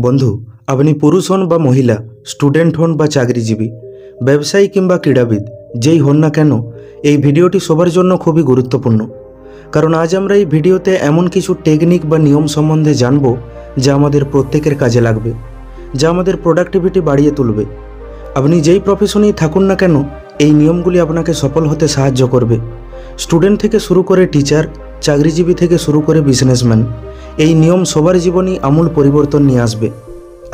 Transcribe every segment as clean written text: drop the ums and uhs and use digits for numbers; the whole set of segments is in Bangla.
বন্ধু, আপনি পুরুষ হন বা মহিলা, স্টুডেন্ট হন বা চাকরিজীবী, ব্যবসায়ী কিংবা ক্রীড়াবিদ, যেই হন না কেন, এই ভিডিওটি সবার জন্য খুবই গুরুত্বপূর্ণ। কারণ আজ আমরা এই ভিডিওতে এমন কিছু টেকনিক বা নিয়ম সম্বন্ধে জানব যা আমাদের প্রত্যেকের কাজে লাগবে, যা আমাদের প্রোডাক্টিভিটি বাড়িয়ে তুলবে। আপনি যেই প্রফেশনেই থাকুন না কেন, এই নিয়মগুলি আপনাকে সফল হতে সাহায্য করবে। স্টুডেন্ট থেকে শুরু করে টিচার, চাকরিজীবী থেকে শুরু করে বিজনেসম্যান, এই নিয়ম সবার জীবনেই আমূল পরিবর্তন নিয়ে আসবে।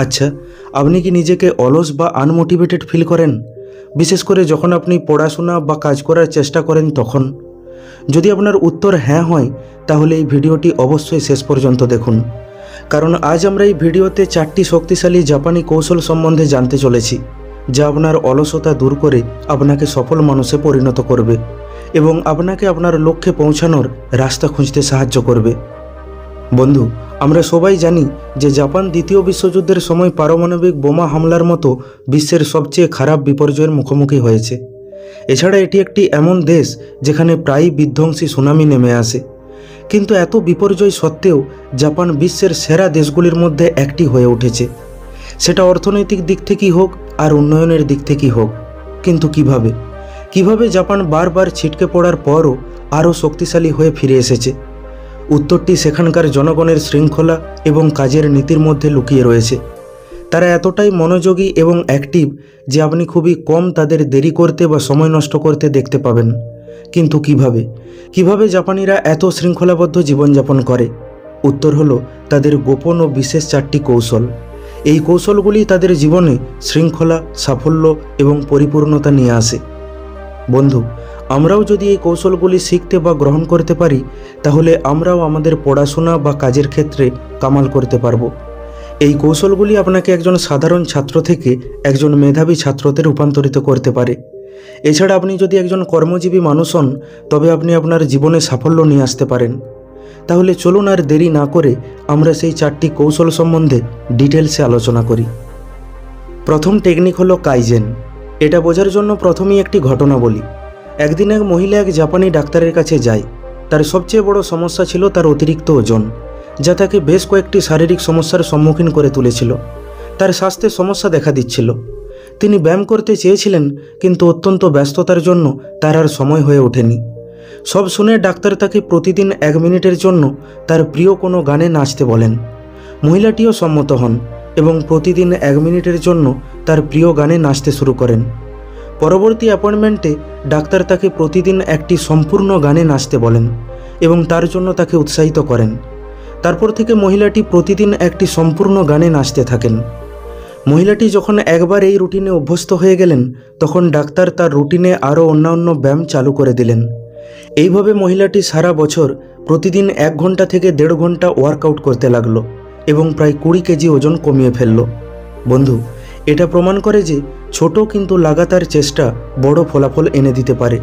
আচ্ছা, আপনি কি নিজেকে অলস বা আনমোটিভেটেড ফিল করেন, বিশেষ করে যখন আপনি পড়াশোনা বা কাজ করার চেষ্টা করেন তখন? যদি আপনার উত্তর হ্যাঁ হয়, তাহলে এই ভিডিওটি অবশ্যই শেষ পর্যন্ত দেখুন, কারণ আজ আমরা এই ভিডিওতে 4টি শক্তিশালী জাপানি কৌশল সম্বন্ধে জানতে চলেছি, যা আপনার অলসতা দূর করে আপনাকে সফল মানুষে পরিণত করবে এবং আপনাকে আপনার লক্ষ্যে পৌঁছানোর রাস্তা খুঁজতে সাহায্য করবে। বন্ধু, আমরা সবাই জানি যে জাপান দ্বিতীয় বিশ্বযুদ্ধের সময় পারমাণবিক বোমা হামলার মতো বিশ্বের সবচেয়ে খারাপ বিপর্যয়ের মুখোমুখি হয়েছে। এছাড়া এটি একটি এমন দেশ যেখানে প্রায়ই বিধ্বংসী সুনামি নেমে আসে। কিন্তু এত বিপর্যয় সত্ত্বেও জাপান বিশ্বের সেরা দেশগুলির মধ্যে একটি হয়ে উঠেছে, সেটা অর্থনৈতিক দিক থেকেই হোক আর উন্নয়নের দিক থেকেই হোক। কিন্তু কিভাবে জাপান বারবার ছিটকে পড়ার পরও আরও শক্তিশালী হয়ে ফিরে এসেছে? উত্তরটি সেখানকার জনগণের শৃঙ্খলা এবং কাজের নীতির মধ্যে লুকিয়ে রয়েছে। তারা এতটাই মনোযোগী এবং অ্যাক্টিভ যে আপনি খুবই কম তাদের দেরি করতে বা সময় নষ্ট করতে দেখতে পাবেন। কিন্তু কিভাবে জাপানিরা এত শৃঙ্খলাবদ্ধ জীবনযাপন করে? উত্তর হলো তাদের গোপন ও বিশেষ 4টি কৌশল। এই কৌশলগুলি তাদের জীবনে শৃঙ্খলা, সাফল্য এবং পরিপূর্ণতা নিয়ে আসে। বন্ধু, আমরাও যদি এই কৌশলগুলি শিখতে বা গ্রহণ করতে পারি, তাহলে আমরাও আমাদের পড়াশোনা বা কাজের ক্ষেত্রে কামাল করতে পারবো। এই কৌশলগুলি আপনাকে একজন সাধারণ ছাত্র থেকে একজন মেধাবী ছাত্রতে রূপান্তরিত করতে পারে। এছাড়া আপনি যদি একজন কর্মজীবী মানুষ হন, তবে আপনি আপনার জীবনে সাফল্য নিয়ে আসতে পারেন। তাহলে চলুন আর দেরি না করে আমরা সেই 4টি কৌশল সম্বন্ধে ডিটেলসে আলোচনা করি। প্রথম টেকনিক হলো কাইজেন। এটা বোঝার জন্য প্রথমেই একটি ঘটনা বলি। একদিন এক মহিলা এক জাপানি ডাক্তারের কাছে যায়। তার সবচেয়ে বড় সমস্যা ছিল তার অতিরিক্ত ওজন, যা তাকে বেশ কয়েকটি শারীরিক সমস্যার সম্মুখীন করে তুলেছিল। তার স্বাস্থ্যে সমস্যা দেখা দিচ্ছিল। তিনি ব্যায়াম করতে চেয়েছিলেন, কিন্তু অত্যন্ত ব্যস্ততার জন্য তার আর সময় হয়ে ওঠেনি। সব শুনে ডাক্তার তাকে প্রতিদিন 1 মিনিটের জন্য তার প্রিয় কোনো গানে নাচতে বলেন। মহিলাটিও সম্মত হন এবং প্রতিদিন 1 মিনিটের জন্য তার প্রিয় গানে নাচতে শুরু করেন। পরবর্তী অ্যাপয়েন্টমেন্টে ডাক্তার তাকে প্রতিদিন একটি সম্পূর্ণ গানে নাচতে বলেন এবং তার জন্য তাকে উৎসাহিত করেন। তারপর থেকে মহিলাটি প্রতিদিন একটি সম্পূর্ণ গানে নাচতে থাকেন। মহিলাটি যখন একবার এই রুটিনে অভ্যস্ত হয়ে গেলেন, তখন ডাক্তার তার রুটিনে আরও অন্যান্য ব্যায়াম চালু করে দিলেন। এইভাবে মহিলাটি সারা বছর প্রতিদিন 1 ঘন্টা থেকে 1.5 ঘন্টা ওয়ার্কআউট করতে লাগলো এবং প্রায় 20 কেজি ওজন কমিয়ে ফেলল। বন্ধু, এটা প্রমাণ করে যে ছোট কিন্তু লাগাতার চেষ্টা বড় ফলাফল এনে দিতে পারে।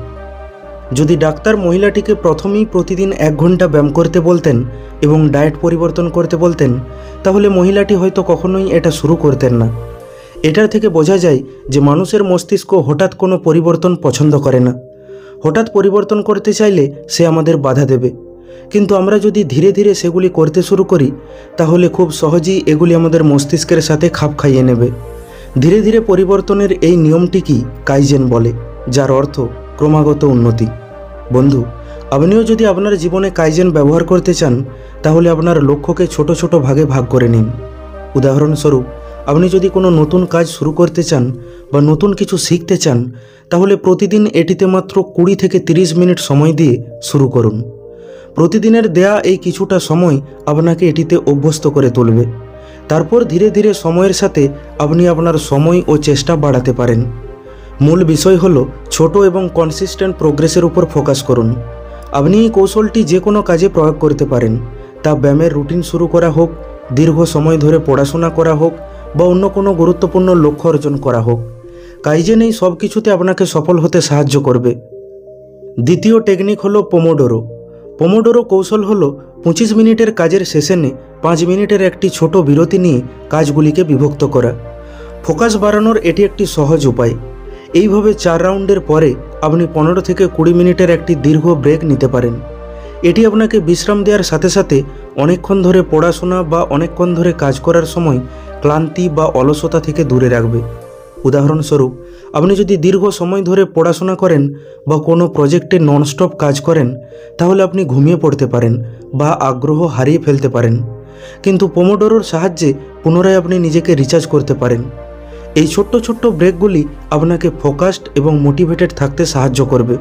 যদি ডাক্তার মহিলাটিকে প্রথমেই প্রতিদিন 1 ঘন্টা ব্যায়াম করতে বলতেন এবং ডায়েট পরিবর্তন করতে বলতেন, তাহলে মহিলাটি হয়তো কখনোই এটা শুরু করতেন না। এটার থেকে বোঝা যায় যে মানুষের মস্তিষ্ক হঠাৎ কোনো পরিবর্তন পছন্দ করে না। হঠাৎ পরিবর্তন করতে চাইলে সে আমাদের বাধা দেবে, কিন্তু আমরা যদি ধীরে ধীরে সেগুলি করতে শুরু করি, তাহলে খুব সহজেই এগুলি আমাদের মস্তিষ্কের সাথে খাপ খাইয়ে নেবে। ধীরে ধীরে পরিবর্তনের এই নিয়মটিকেই কাইজেন বলে, যার অর্থ ক্রমাগত উন্নতি। বন্ধু, আপনিও যদি আপনার জীবনে কাইজেন ব্যবহার করতে চান, তাহলে আপনার লক্ষ্যকে ছোট ছোট ভাগে ভাগ করে নিন। উদাহরণস্বরূপ, আপনি যদি কোনো নতুন কাজ শুরু করতে চান বা নতুন কিছু শিখতে চান, তাহলে প্রতিদিন এটিতে মাত্র 20 থেকে 30 মিনিট সময় দিয়ে শুরু করুন। প্রতিদিনের দেয়া এই কিছুটা সময় আপনাকে এটিতে অভ্যস্ত করে তুলবে। তারপর ধীরে ধীরে সময়ের সাথে আপনি আপনার সময় ও চেষ্টা বাড়াতে পারেন। মূল বিষয় হলো ছোট এবং কনসিস্টেন্ট প্রোগ্রেসের উপর ফোকাস করুন। আপনি এই কৌশলটি যে কোনো কাজে প্রয়োগ করতে পারেন, তা ব্যায়ামের রুটিন শুরু করা হোক, দীর্ঘ সময় ধরে পড়াশোনা করা হোক, বা অন্য কোনো গুরুত্বপূর্ণ লক্ষ্য অর্জন করা হোক। কাইজেন এই সব কিছুতে আপনাকে সফল হতে সাহায্য করবে। দ্বিতীয় টেকনিক হলো পোমোডোরো কৌশল হলো 25 মিনিটের কাজের সেশনে 5 মিনিটের একটি ছোট বিরতি নিয়ে কাজগুলিকে বিভক্ত করা। ফোকাস বাড়ানোর এটি একটি সহজ উপায়। এইভাবে 4 রাউন্ডের পরে আপনি 15 থেকে 20 মিনিটের একটি দীর্ঘ ব্রেক নিতে পারেন। এটি আপনাকে বিশ্রাম দেওয়ার সাথে সাথে অনেকক্ষণ ধরে পড়াশোনা বা অনেকক্ষণ ধরে কাজ করার সময় ক্লান্তি বা অলসতা থেকে দূরে রাখবে। উদাহরণস্বরূপ, আপনি যদি দীর্ঘ সময় ধরে পড়াশোনা করেন বা কোনো প্রজেক্টে ননস্টপ কাজ করেন, তাহলে আপনি ঘুমিয়ে পড়তে পারেন বা আগ্রহ হারিয়ে ফেলতে পারেন। কিন্তু পোমোডোরোর সাহায্যে পুনরায় আপনি নিজেকে রিচার্জ করতে পারেন। এই ছোট্ট ছোট্ট ব্রেকগুলি আপনাকে ফোকাসড এবং মোটিভেটেড থাকতে সাহায্য করবে।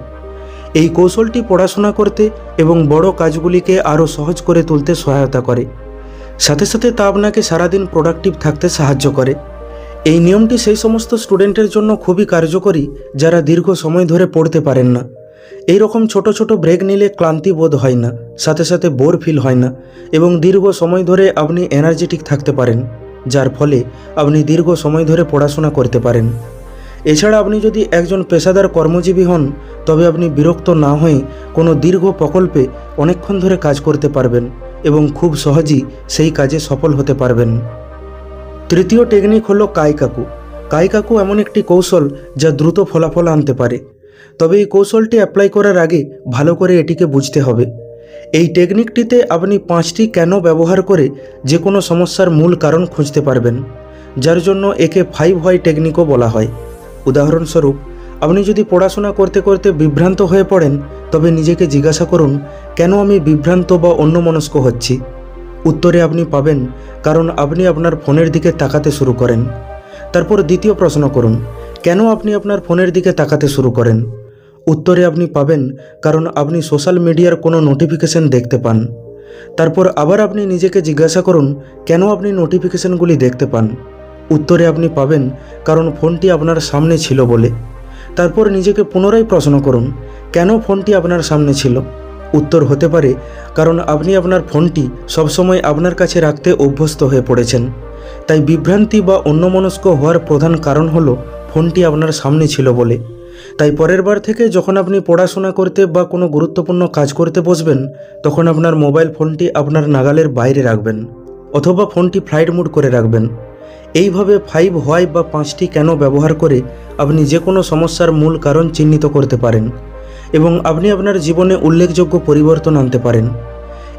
এই কৌশলটি পড়াশোনা করতে এবং বড় কাজগুলিকে আরও সহজ করে তুলতে সহায়তা করে। সাথে সাথে তা আপনাকে সারাদিন প্রোডাক্টিভ থাকতে সাহায্য করে। এই নিয়মটি সেই সমস্ত স্টুডেন্টের জন্য খুবই কার্যকরী যারা দীর্ঘ সময় ধরে পড়তে পারেন না। এই রকম ছোট ছোট ব্রেক নিলে ক্লান্তি বোধ হয় না, সাথে সাথে বোর ফিল হয় না এবং দীর্ঘ সময় ধরে আপনি এনার্জেটিক থাকতে পারেন, যার ফলে আপনি দীর্ঘ সময় ধরে পড়াশোনা করতে পারেন। এছাড়া আপনি যদি একজন পেশাদার কর্মজীবী হন, তবে আপনি বিরক্ত না হয়ে কোনো দীর্ঘ প্রকল্পে অনেকক্ষণ ধরে কাজ করতে পারবেন এবং খুব সহজেই সেই কাজে সফল হতে পারবেন। তৃতীয় টেকনিক হলো কাইকাকু। কাইকাকু এমন একটি কৌশল যা দ্রুত ফলাফল আনতে পারে, তবে এই কৌশলটি অ্যাপ্লাই করার আগে ভালো করে এটিকে বুঝতে হবে। এই টেকনিকটিতে আপনি 5টি কেন ব্যবহার করে যে কোনো সমস্যার মূল কারণ খুঁজতে পারবেন, যার জন্য একে 5 হোয়াই টেকনিকও বলা হয়। উদাহরণস্বরূপ, আপনি যদি পড়াশোনা করতে করতে বিভ্রান্ত হয়ে পড়েন, তবে নিজেকে জিজ্ঞাসা করুন, কেন আমি বিভ্রান্ত বা অন্যমনস্ক হচ্ছি? উত্তরে আপনি পাবেন, কারণ আপনি আপনার ফোনের দিকে তাকাতে শুরু করেন। তারপর দ্বিতীয় প্রশ্ন করুন, কেন আপনি আপনার ফোনের দিকে তাকাতে শুরু করেন? উত্তরে আপনি পাবেন, কারণ আপনি সোশ্যাল মিডিয়ার কোনো নোটিফিকেশন দেখতে পান। তারপর আবার আপনি নিজেকে জিজ্ঞাসা করুন, কেন আপনি নোটিফিকেশনগুলি দেখতে পান? উত্তরে আপনি পাবেন, কারণ ফোনটি আপনার সামনে ছিল বলে। তারপর নিজেকে পুনরায় প্রশ্ন করুন, কেন ফোনটি আপনার সামনে ছিল? উত্তর হতে পারে, কারণ আপনি আপনার ফোনটি সবসময় আপনার কাছে রাখতে অভ্যস্ত হয়ে পড়েছেন। তাই বিভ্রান্তি বা অন্যমনস্ক হওয়ার প্রধান কারণ হলো ফোনটি আপনার সামনে ছিল বলে। তাই পরের বার থেকে যখন আপনি পড়াশোনা করতে বা কোনো গুরুত্বপূর্ণ কাজ করতে বসবেন, তখন আপনার মোবাইল ফোনটি আপনার নাগালের বাইরে রাখবেন অথবা ফোনটি ফ্লাইট মোড করে রাখবেন। এইভাবে 5 হোয়াই বা 5টি কেন ব্যবহার করে আপনি যে কোনো সমস্যার মূল কারণ চিহ্নিত করতে পারেন এবং আপনি আপনার জীবনে উল্লেখযোগ্য পরিবর্তন আনতে পারেন।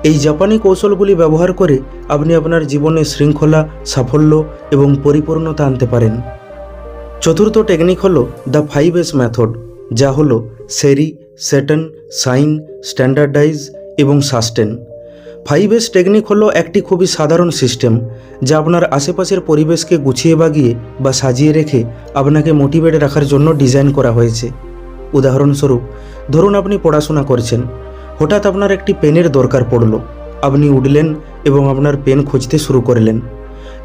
এই জাপানি কৌশলগুলি ব্যবহার করে আপনি আপনার জীবনে শৃঙ্খলা, সাফল্য এবং পরিপূর্ণতা আনতে পারেন। চতুর্থ টেকনিক হলো দ্য 5S মেথড, যা হলো সেরি, সেটেন, সাইন, স্ট্যান্ডার্ডাইজ এবং সাস্টেন। 5S টেকনিক হলো একটি খুবই সাধারণ সিস্টেম যা আপনার আশেপাশের পরিবেশকে গুছিয়ে বাগিয়ে বা সাজিয়ে রেখে আপনাকে মোটিভেট রাখার জন্য ডিজাইন করা হয়েছে। উদাহরণস্বরূপ, ধরুন আপনি পড়াশোনা করছেন, হঠাৎ আপনার একটি পেনের দরকার পড়ল। আপনি উঠলেন এবং আপনার পেন খুঁজতে শুরু করলেন,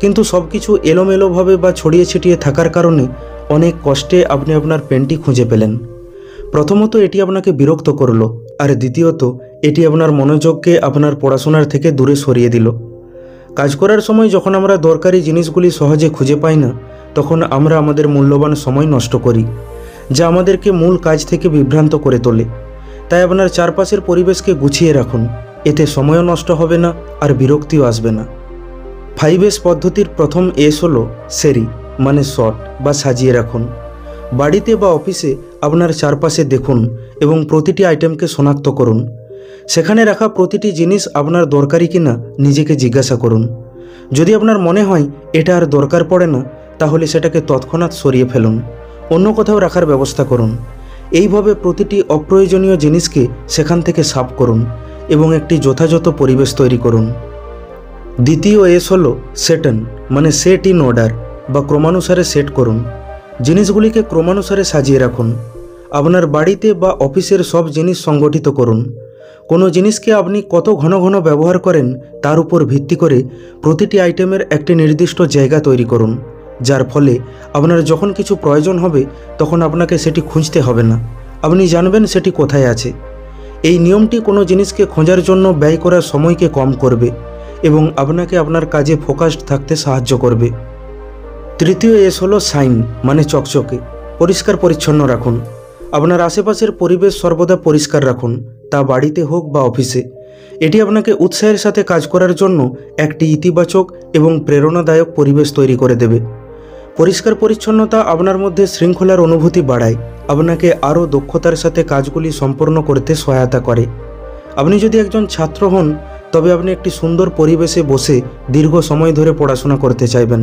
কিন্তু সব কিছু এলোমেলোভাবে বা ছড়িয়ে ছিটিয়ে থাকার কারণে অনেক কষ্টে আপনি আপনার পেনটি খুঁজে পেলেন। প্রথমত এটি আপনাকে বিরক্ত করলো, আর দ্বিতীয়ত এটি আপনার মনোযোগকে আপনার পড়াশোনার থেকে দূরে সরিয়ে দিল। কাজ করার সময় যখন আমরা দরকারি জিনিসগুলি সহজে খুঁজে পাই না, তখন আমরা আমাদের মূল্যবান সময় নষ্ট করি, যা আমাদেরকে মূল কাজ থেকে বিভ্রান্ত করে তোলে। তাই আপনার চারপাশের পরিবেশকে গুছিয়ে রাখুন, এতে সময়ও নষ্ট হবে না আর বিরক্তিও আসবে না। 5S পদ্ধতির প্রথম এস হলো সেরি, মানে শর্ট বা সাজিয়ে রাখুন। বাড়িতে বা অফিসে আপনার চারপাশে দেখুন এবং প্রতিটি আইটেমকে শনাক্ত করুন। সেখানে রাখা প্রতিটি জিনিস আপনার দরকারি কিনা নিজেকে জিজ্ঞাসা করুন। যদি আপনার মনে হয় এটা আর দরকার পড়ে না, তাহলে সেটাকে তৎক্ষণাৎ সরিয়ে ফেলুন, অন্য কোথাও রাখার ব্যবস্থা করুন। এইভাবে প্রতিটি অপ্রয়োজনীয় জিনিসকে সেখান থেকে সাফ করুন এবং একটি যথাযথ পরিবেশ তৈরি করুন। দ্বিতীয় এস হলো সেটেন, মানে সেট ইন অর্ডার বা ক্রমানুসারে সেট করুন। জিনিসগুলিকে ক্রমানুসারে সাজিয়ে রাখুন। আপনার বাড়িতে বা অফিসের সব জিনিস সংগঠিত করুন। কোনো জিনিসকে আপনি কত ঘন ঘন ব্যবহার করেন তার উপর ভিত্তি করে প্রতিটি আইটেমের একটি নির্দিষ্ট জায়গা তৈরি করুন, যার ফলে আপনার যখন কিছু প্রয়োজন হবে তখন আপনাকে সেটি খুঁজতে হবে না, আপনি জানবেন সেটি কোথায় আছে। এই নিয়মটি কোনো জিনিসকে খোঁজার জন্য ব্যয় করার সময়কে কম করবে এবং আপনাকে আপনার কাজে ফোকাসড থাকতে সাহায্য করবে। তৃতীয় এস হলো সাইন, মানে চকচকে। পরিষ্কার পরিচ্ছন্ন রাখুন। আপনার আশেপাশের পরিবেশ সর্বদা পরিষ্কার রাখুন, তা বাড়িতে হোক বা অফিসে। এটি আপনাকে উৎসাহের সাথে কাজ করার জন্য একটি ইতিবাচক এবং প্রেরণাদায়ক পরিবেশ তৈরি করে দেবে। পরিষ্কার পরিচ্ছন্নতা আপনার মধ্যে শৃঙ্খলার অনুভূতি বাড়ায়, আপনাকে আরও দক্ষতার সাথে কাজগুলি সম্পন্ন করতে সহায়তা করে। আপনি যদি একজন ছাত্র হন, তবে আপনি একটি সুন্দর পরিবেশে বসে দীর্ঘ সময় ধরে পড়াশোনা করতে চাইবেন।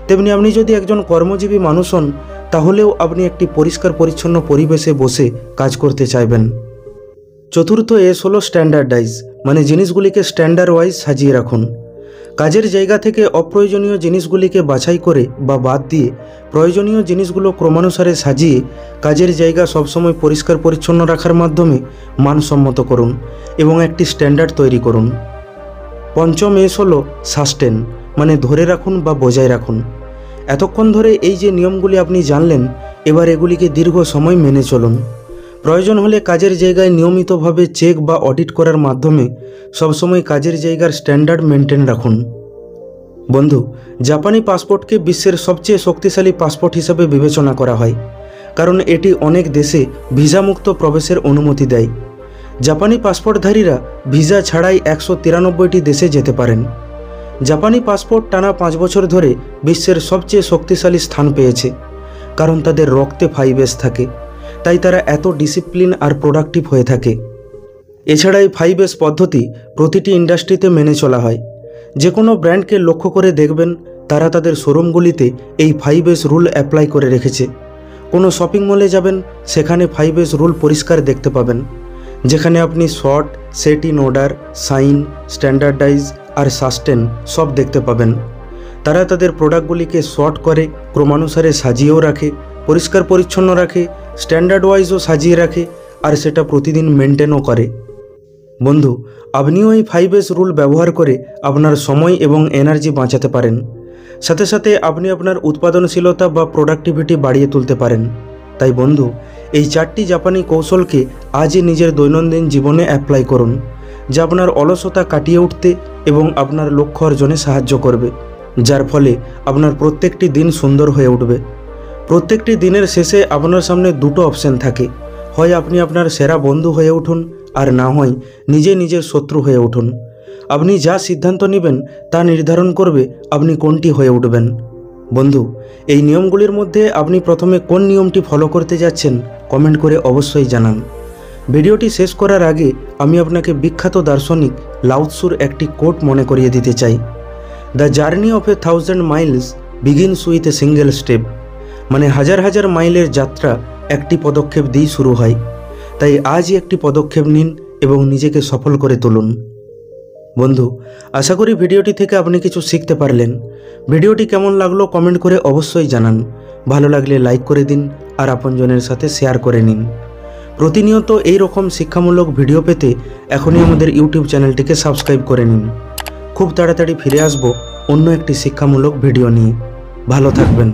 তেমনি আপনি যদি একজন কর্মজীবী মানুষ হন তাহলেও আপনি একটি পরিষ্কার পরিচ্ছন্ন পরিবেশে বসে কাজ করতে চাইবেন। চতুর্থ এস হলো স্ট্যান্ডার্ডাইজ, মানে জিনিসগুলিকে স্ট্যান্ডার্ড ওয়াইজ সাজিয়ে রাখুন। কাজের জায়গা থেকে অপ্রয়োজনীয় জিনিসগুলিকে বাছাই করে বা বাদ দিয়ে প্রয়োজনীয় জিনিসগুলো ক্রমানুসারে সাজিয়ে কাজের জায়গা সবসময় পরিষ্কার পরিচ্ছন্ন রাখার মাধ্যমে মানসম্মত করুন এবং একটি স্ট্যান্ডার্ড তৈরি করুন। পঞ্চম এস হলো সাস্টেন, মানে ধরে রাখুন বা বজায় রাখুন। এতক্ষণ ধরে এই যে নিয়মগুলি আপনি জানলেন, এবার এগুলিকে দীর্ঘ সময় মেনে চলুন। প্রয়োজন হলে কাজের জায়গায় নিয়মিতভাবে চেক বা অডিট করার মাধ্যমে সবসময় কাজের জায়গার স্ট্যান্ডার্ড মেনটেন রাখুন। বন্ধু, জাপানি পাসপোর্টকে বিশ্বের সবচেয়ে শক্তিশালী পাসপোর্ট হিসাবে বিবেচনা করা হয়, কারণ এটি অনেক দেশে ভিসামুক্ত প্রবেশের অনুমতি দেয়। জাপানি পাসপোর্টধারীরা ভিসা ছাড়াই 193টি দেশে যেতে পারেন। জাপানি পাসপোর্ট টানা 5 বছর ধরে বিশ্বের সবচেয়ে শক্তিশালী স্থান পেয়েছে, কারণ তাদের রক্তে 5S থাকে, তাই তারা এত ডিসিপ্লিন আর প্রোডাক্টিভ হয়ে থাকে। এছাড়া এই 5S পদ্ধতি প্রতিটি ইন্ডাস্ট্রিতে মেনে চলা হয়। যে কোনো ব্র্যান্ডকে লক্ষ্য করে দেখবেন তারা তাদের শোরুমগুলিতে এই 5S রুল অ্যাপ্লাই করে রেখেছে। কোনো শপিং মলে যাবেন, সেখানে 5S রুল পরিষ্কার দেখতে পাবেন, যেখানে আপনি sort, set in order, shine, standardize আর সাস্টেন সব দেখতে পাবেন। তারা তাদের প্রোডাক্টগুলিকে শর্ট করে ক্রমানুসারে সাজিয়েও রাখে, পরিষ্কার পরিচ্ছন্ন রাখে, স্ট্যান্ডার্ড ওয়াইজও সাজিয়ে রাখে, আর সেটা প্রতিদিন মেনটেনও করে। বন্ধু, আপনিও এই 5S রুল ব্যবহার করে আপনার সময় এবং এনার্জি বাঁচাতে পারেন। সাথে সাথে আপনি আপনার উৎপাদনশীলতা বা প্রোডাক্টিভিটি বাড়িয়ে তুলতে পারেন। তাই বন্ধু, এই 4টি জাপানি কৌশলকে আজই নিজের দৈনন্দিন জীবনে অ্যাপ্লাই করুন, যা আপনার অলসতা কাটিয়ে উঠতে এবং আপনার লক্ষ্য অর্জনে সাহায্য করবে, যার ফলে আপনার প্রত্যেকটি দিন সুন্দর হয়ে উঠবে। প্রত্যেকটি দিনের শেষে আপনার সামনে দুটো অপশন থাকে, হয় আপনি আপনার সেরা বন্ধু হয়ে উঠুন, আর না হয় নিজের শত্রু হয়ে উঠুন। আপনি যা সিদ্ধান্ত নেবেন তা নির্ধারণ করবে আপনি কোনটি হয়ে উঠবেন। বন্ধু, এই নিয়মগুলির মধ্যে আপনি প্রথমে কোন নিয়মটি ফলো করতে যাচ্ছেন কমেন্ট করে অবশ্যই জানান। ভিডিওটি শেষ করার আগে আমি আপনাকে বিখ্যাত দার্শনিক লাও ৎসুর একটি কোট মনে করিয়ে দিতে চাই। The journey of 1000 Miles begins with a single step, মানে হাজার হাজার মাইলের যাত্রা একটি পদক্ষেপ দিয়েই শুরু হয়। তাই আজই একটি পদক্ষেপ নিন এবং নিজেকে সফল করে তুলুন। বন্ধু, আশা করি ভিডিওটি থেকে আপনি কিছু শিখতে পারলেন। ভিডিওটি কেমন লাগলো কমেন্ট করে অবশ্যই জানান। ভালো লাগলে লাইক করে দিন আর আপনজনের সাথে শেয়ার করে নিন। প্রতিনিয়ত এই রকম শিক্ষামূলক ভিডিও পেতে এখনই আমাদের ইউটিউব চ্যানেলটিকে সাবস্ক্রাইব করে নিন। খুব তাড়াতাড়ি ফিরে আসব অন্য একটি শিক্ষামূলক ভিডিও নিয়ে। ভালো থাকবেন।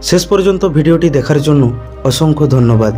শেষ পর্যন্ত ভিডিওটি দেখার জন্য অসংখ্য ধন্যবাদ।